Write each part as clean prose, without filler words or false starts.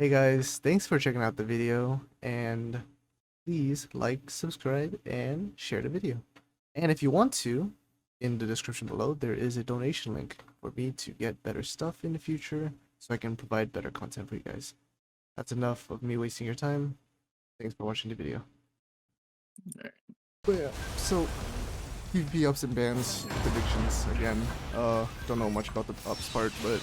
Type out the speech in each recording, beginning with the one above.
Hey guys, thanks for checking out the video, and please like, subscribe, and share the video. And if you want to, in the description below, there is a donation link for me to get better stuff in the future so I can provide better content for you guys. That's enough of me wasting your time. Thanks for watching the video. But yeah, so PvP ups and bans, predictions again. Don't know much about the ups part, but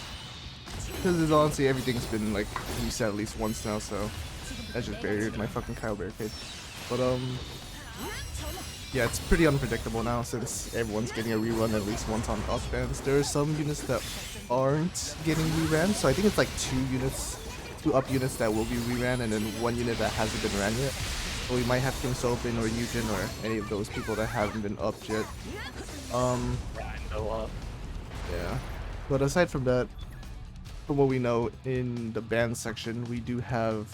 because honestly everything's been like reset at least once now, so I just buried my fucking Kyle barricade. But yeah, it's pretty unpredictable now since everyone's getting a rerun at least once on up bans. There are some units that aren't getting reran, so I think it's like two up units that will be reran, and then one unit that hasn't been ran yet. So we might have King Sopin or Eugen or any of those people that haven't been upped yet. Yeah. But aside from that, from what we know in the ban section, we do have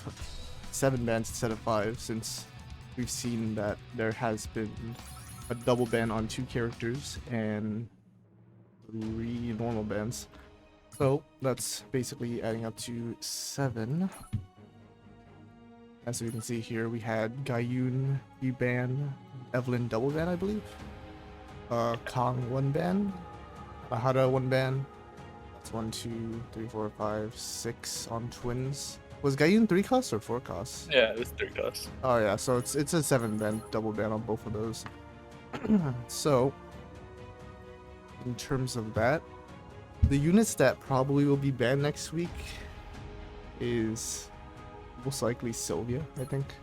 7 bans instead of 5, since we've seen that there has been a double ban on 2 characters and 3 normal bans. So that's basically adding up to 7. As we can see here, we had Gayun ban, Evelyn double ban, I believe. Kong 1 ban, Ahara 1 ban. That's 1, 2, 3, 4, 5, 6 on twins. Was Gayun 3 costs or 4 costs? Yeah, it was 3 costs. Oh yeah, so it's a 7 ban double ban on both of those. So in terms of that, the units that probably will be banned next week is most likely Sylvia, I think.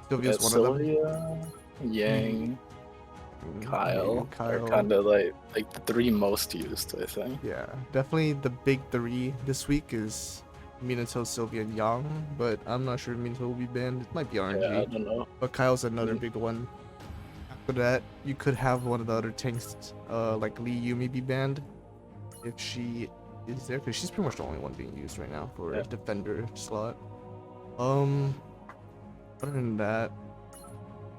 Sylvia's one of them. Yang, Kyle are kind of like the 3 most used, I think. Yeah, definitely the big 3 this week is Minato, Sylvia, and Yang, but I'm not sure Minato will be banned. It might be RNG. Yeah, I don't know. But Kyle's another big one. After that, you could have one of the other tanks, like Lee Yumi, be banned if she is there, because she's pretty much the only one being used right now for a defender slot. Other than that,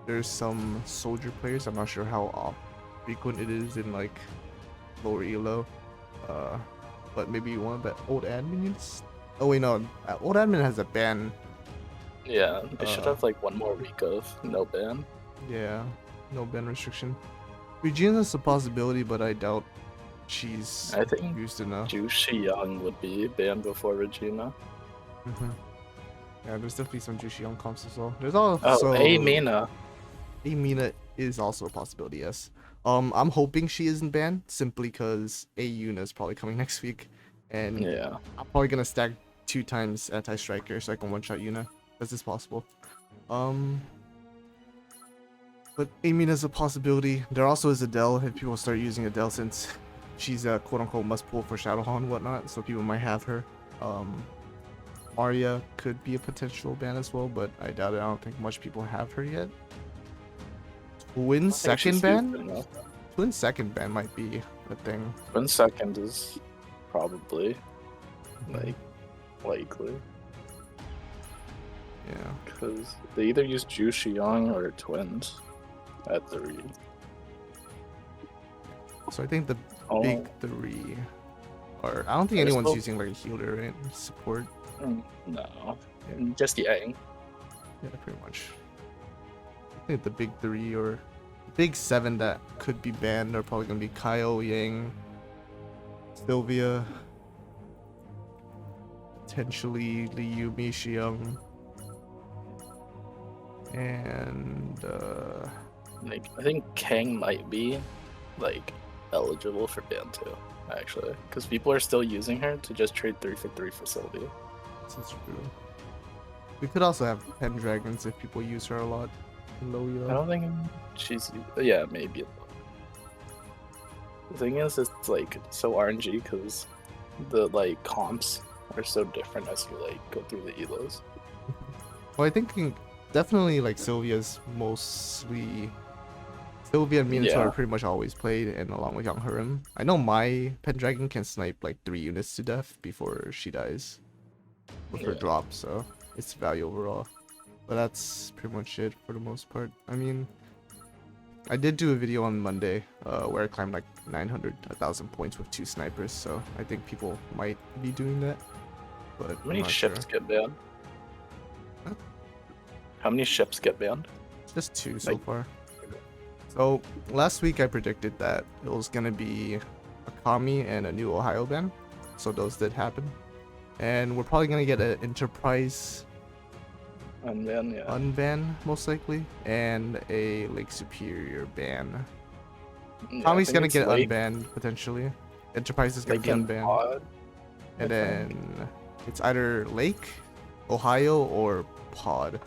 there's some soldier players. I'm not sure how frequent it is in like lower elo, but maybe one of the old admin units. Oh wait, no, old admin has a ban. Yeah, they should have like 1 more week of no ban. Yeah, no ban restriction. Regina's a possibility, but I doubt she's used enough. Jushi Young would be banned before Regina. Yeah, there's definitely some Jushi Young comps as well. There's also Amina. Amina is also a possibility, yes. I'm hoping she isn't banned simply because Yuna is probably coming next week, and yeah, I'm probably gonna stack 2 times anti-striker so I can one-shot Yuna. This is possible. But Amina's a possibility. There also is Adele if people start using Adele, since she's a quote-unquote must-pull for Shadowhawk and whatnot, so people might have her. Arya could be a potential ban as well, but I doubt it. I don't think much people have her yet. Twin's second ban? Twin's second ban might be a thing. Twin's second is probably likely. Yeah. Because they either use Jushi Young or Twins at 3. So I think the big 3 are... I don't think anyone's using like a healer, right? Support. No. Yeah. Just Yang. Yeah, pretty much. I think the big 3 or big 7 that could be banned are probably gonna be Kyle, Yang, Sylvia, potentially Liu, Mixiang, and like I think Kang might be like eligible for ban too, actually, because people are still using her to just trade 3 for 3 for Sylvia. This is true. We could also have Pendragons if people use her a lot. Low elo. I don't think she's... Yeah, maybe. The thing is, it's like so RNG because the like comps are so different as you like go through the elos. Well, I think definitely like Sylvia's mostly... Sylvia and Minato are pretty much always played, and along with Young Harem. I know my Pendragon can snipe like 3 units to death before she dies with her drop, so it's value overall. But that's pretty much it for the most part. I mean, I did do a video on Monday where I climbed like 900, 1,000 points with 2 snipers, so I think people might be doing that. but How I'm many not ships sure. get banned? Huh? How many ships get banned? Just 2 so Like, far. So last week I predicted that it was gonna be a Kami and a new Ohio ban, so those did happen, and we're probably gonna get an Enterprise and then yeah. unban most likely, and a Lake Superior ban. Yeah, I Kami's think gonna it's get Lake, unbanned potentially. Enterprise is gonna Lake be and unbanned, Pod. I and think. then it's either Lake, Ohio, or Pod.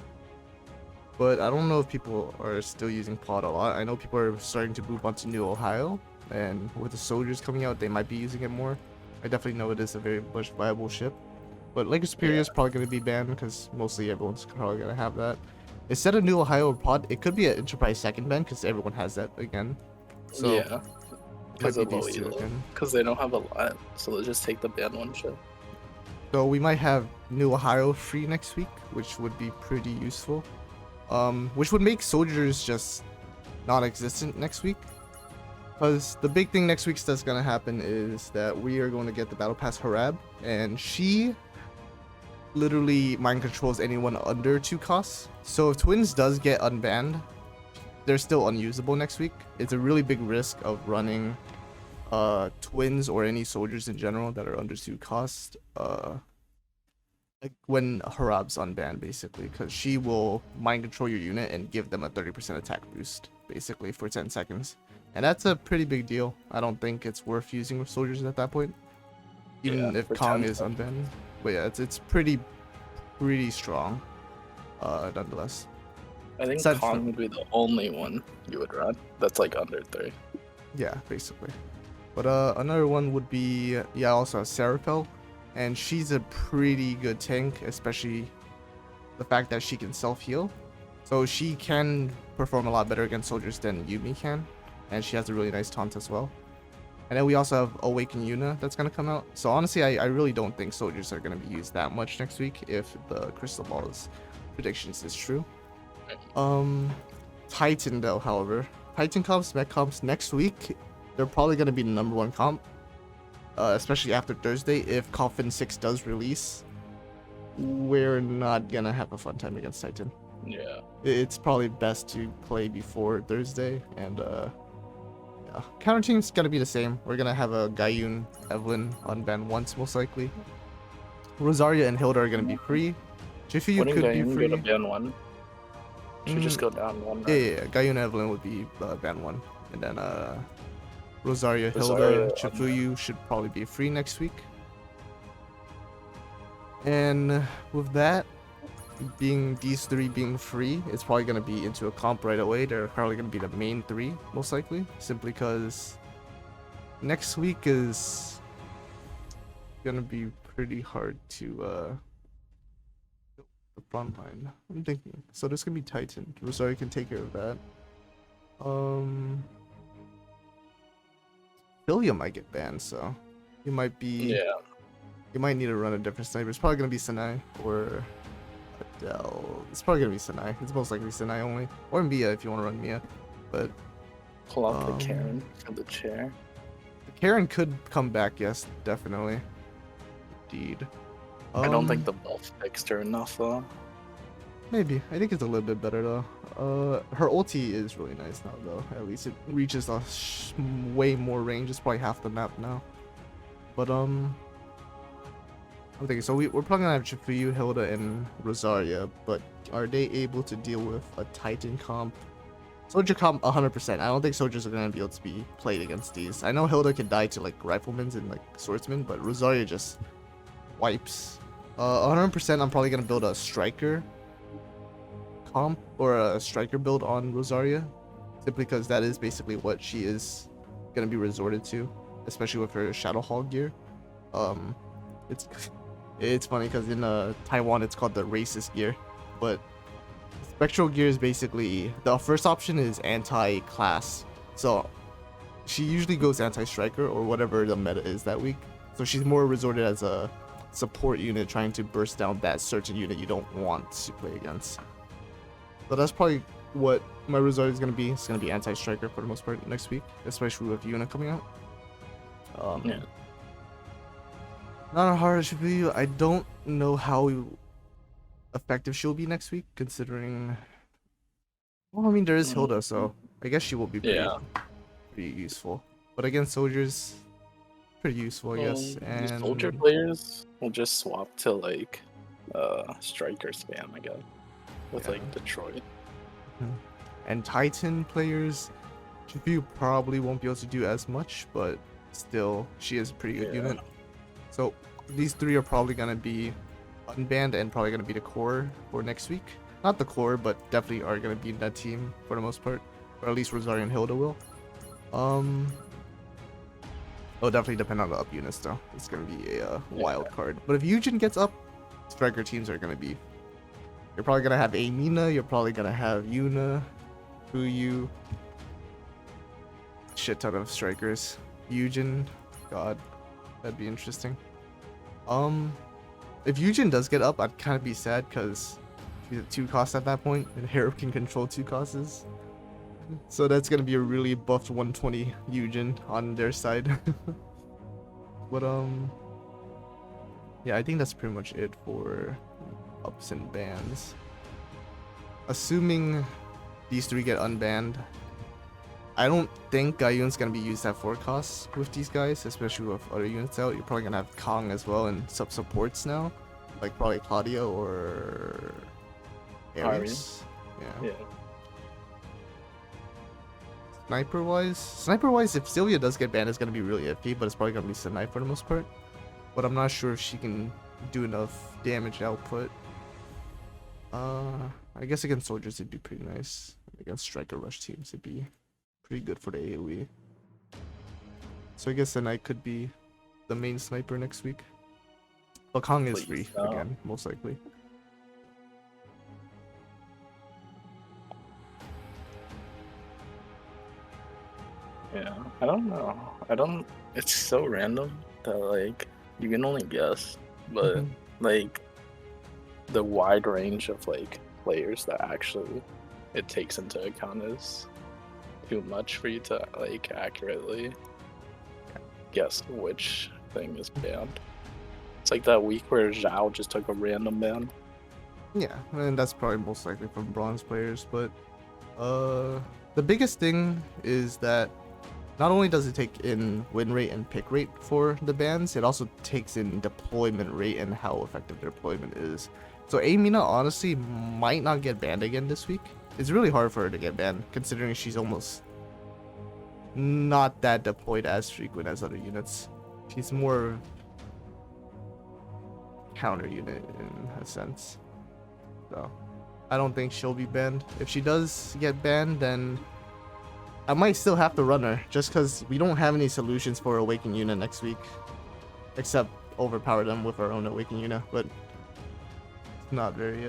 But I don't know if people are still using Pod a lot. I know people are starting to move on to New Ohio, and with the soldiers coming out, they might be using it more. I definitely know it is a very much viable ship. But Lake Superior Yeah. is probably going to be banned because mostly everyone's probably going to have that. Instead of New Ohio or Pod, it could be an Enterprise second ban because everyone has that again. So Yeah. it might Because be of low these two elo. again. Because they don't have a lot, so they'll just take the ban one ship. So we might have New Ohio free next week, which would be pretty useful. Which would make soldiers just non-existent next week. Because the big thing next week that's gonna happen is that we are going to get the Battle Pass Harab, and she literally mind controls anyone under 2 costs. So if Twins does get unbanned, they're still unusable next week. It's a really big risk of running Twins or any soldiers in general that are under 2 costs. Like when Harab's unbanned, basically, because she will mind control your unit and give them a 30% attack boost, basically, for 10 seconds. And that's a pretty big deal. I don't think it's worth using with soldiers at that point, even Yeah, if for Kong 10 is seconds. unbanned. But yeah, it's pretty strong, nonetheless. I think Aside Kong from, would be the only one you would run that's like under 3. yeah, basically. But another one would be, yeah, also Serapel, and she's a pretty good tank, especially the fact that she can self-heal. So she can perform a lot better against soldiers than Yumi can, and she has a really nice taunt as well. And then we also have Awaken Yuna that's gonna come out. So honestly, I really don't think soldiers are gonna be used that much next week if the Crystal Ball's predictions is true. Titan though, however, Titan comps, mech comps next week, they're probably gonna be the #1 comp, especially after Thursday. If Coffin 6 does release, we're not gonna have a fun time against Titan. Yeah. It's probably best to play before Thursday, and yeah. Counter team's gonna be the same. We're gonna have a Gaiun Evelyn unban once, most likely. Rosaria and Hilda are gonna be free. Jifuyu Wouldn't could be Gaiun free. go to ban 1? Should just go down 1, Yeah, right? yeah. Gaiun and Evelyn would be ban 1, and then Rosaria, Rosaria, Hilda, Chifuyu should probably be free next week. And with that, these 3 being free, it's probably gonna be into a comp right away. They're probably gonna be the main 3, most likely, simply because next week is gonna be pretty hard to the front line. I'm thinking. So there's gonna be Titan. Rosario can take care of that. Filia might get banned, so you might be. Yeah. You might need to run a different sniper. It's probably gonna be Sinai or Adele. It's probably gonna be Sinai. It's most likely Sinai only, or Mia if you want to run Mia. But Pull out the Karen for the chair. Karen could come back. Yes, definitely. Indeed. I don't think the buff fixed her enough though. Maybe. I think it's a little bit better though. Her ulti is really nice now though. At least it reaches a way more range. It's probably half the map now. But I'm thinking. So we're probably gonna have Chifuyu, Hilda, and Rosaria. But are they able to deal with a Titan comp? Soldier comp 100%. I don't think soldiers are gonna be able to be played against these. I know Hilda can die to like riflemen and like swordsmen, but Rosaria just wipes. 100%. I'm probably gonna build a striker comp or a striker build on Rosaria, simply because that is basically what she is gonna be resorted to, especially with her Shadow Hall gear. It's funny because in Taiwan it's called the racist gear, but spectral gear is basically the first option is anti-class, so she usually goes anti-striker or whatever the meta is that week. So she's more resorted as a support unit trying to burst down that certain unit you don't want to play against. So that's probably what my resort is going to be. It's going to be anti-striker for the most part next week, especially with Yuna coming out. Yeah. Not a hard HPU. I don't know how effective she'll be next week, considering. Well, I mean, there is Hilda, so I guess she will be pretty Yeah. pretty useful. But against soldiers, pretty useful, I guess. The soldier And players will just swap to like striker spam, I guess, with yeah. like Detroit. And Titan players, GPU probably won't be able to do as much, but still, she is a pretty good unit. So these three are probably gonna be unbanned and probably gonna be the core for next week. Not the core, but definitely are gonna be in that team for the most part, or at least Rosario and Hilda will. It'll definitely depend on the up units though. It's gonna be a wild card. But if Eugen gets up, striker teams are gonna be. You're probably gonna have Amina. You're probably gonna have Yuna, Fuyu. Shit ton of strikers. Eugen, God, that'd be interesting. If Eugen does get up, I'd kind of be sad because he's at 2 costs at that point, and Harip can control 2 costs. So that's gonna be a really buffed 120 Eugen on their side. But yeah, I think that's pretty much it for ups and bans. Assuming these 3 get unbanned, I don't think Gaiun's gonna be used at 4 costs with these guys, especially with other units out. You're probably gonna have Kong as well and sub supports now, like probably Claudia or Ares. Yeah. Sniper wise, if Sylvia does get banned, it's gonna be really iffy, but it's probably gonna be Snipe for the most part. But I'm not sure if she can do enough damage output. I guess against soldiers it'd be pretty nice. Against striker rush teams it'd be pretty good for the AoE. So I guess the Knight could be the main sniper next week. But Kong is free again, most likely. Yeah, I don't know. It's so random that like you can only guess, but like the wide range of like players that actually it takes into account is too much for you to like accurately guess which thing is banned. It's like that week where Zhao just took a random ban. Yeah, and that's probably most likely from bronze players, but the biggest thing is that not only does it take in win rate and pick rate for the bans, it also takes in deployment rate and how effective their deployment is. So Amina honestly might not get banned again this week. It's really hard for her to get banned, considering she's almost not that deployed as frequent as other units. She's more counter unit in a sense. So I don't think she'll be banned. If she does get banned, then I might still have to run her, just because we don't have any solutions for Awaken Yuna next week. Except overpower them with our own Awaken Yuna, but it's not very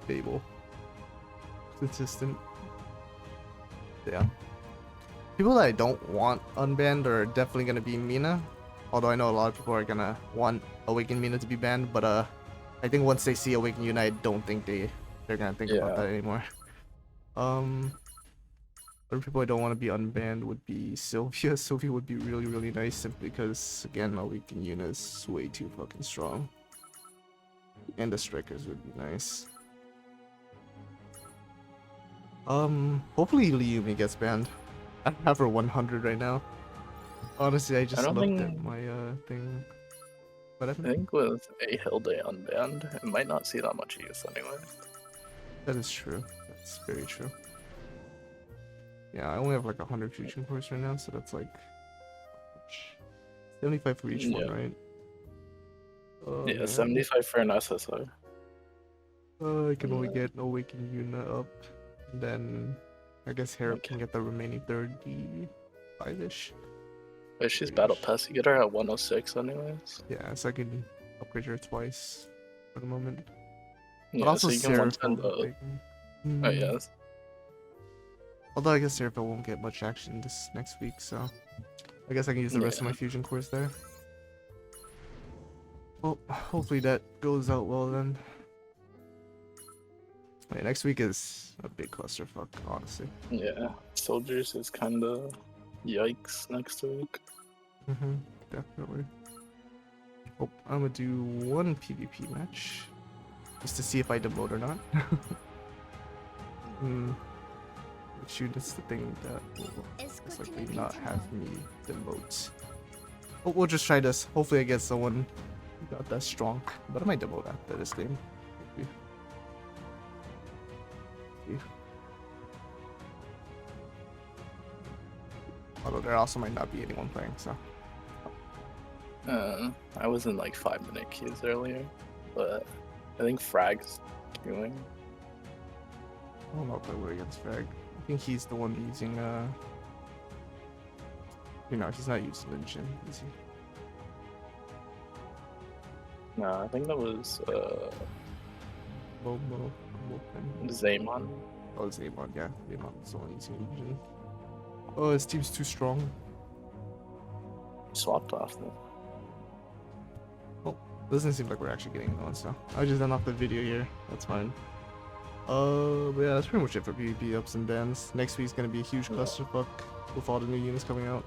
stable. Consistent. Yeah. People that I don't want unbanned are definitely going to be Mina. Although I know a lot of people are going to want Awaken Mina to be banned, but I think once they see Awaken Yuna, I don't think they're going to think about that anymore. Other people I don't want to be unbanned would be Sylvia. Sylvia would be really, really nice simply because, again, Awaken Yuna is way too fucking strong. And the strikers would be nice. Hopefully Liumi gets banned. I have her 100 right now. Honestly, I just looked at my thing. But I think with a Hilde unbanned, it might not see that much use anyway. That is true. That's very true. Yeah, I only have like 100 fusion cores right now, so that's like 75 for each one, right? Yeah, 75 for an SSI. I can only get Awaken Yuna up, and then I guess Harip can get the remaining 35-ish. But she's battle pass, you get her at 106 anyways. Yeah, so I can upgrade her twice for the moment. Yeah, but also so you can one-time the... Oh, yeah. Although I guess Seraphil won't get much action this next week, so I guess I can use the rest of my fusion cores there. Well, hopefully that goes out well then. Wait, next week is a big clusterfuck, honestly. Yeah, soldiers is kinda yikes next week. Definitely. Oh, I'm gonna do one PvP match. Just to see if I demote or not. Shoot, that's the thing that will most likely not have me demote. Oh, we'll just try this. Hopefully I get someone not that strong. But I might demote after this game. Maybe. Although there also might not be anyone playing, so. I was in like 5-minute queues earlier, but I think Frag's queuing. I don't know if I would against Frag. I think he's the one using, you know, he's not using Jin, is he? No, I think that was Momo. Zaymon. Oh, Zaymon, yeah. Zaymon's the one using Jin. Oh, his team's too strong. Swapped off them. Oh, doesn't seem like we're actually getting anyone, so I'll just end off the video here. That's fine. But yeah, that's pretty much it for PvP ups and downs. Next week's gonna be a huge clusterfuck with all the new units coming out.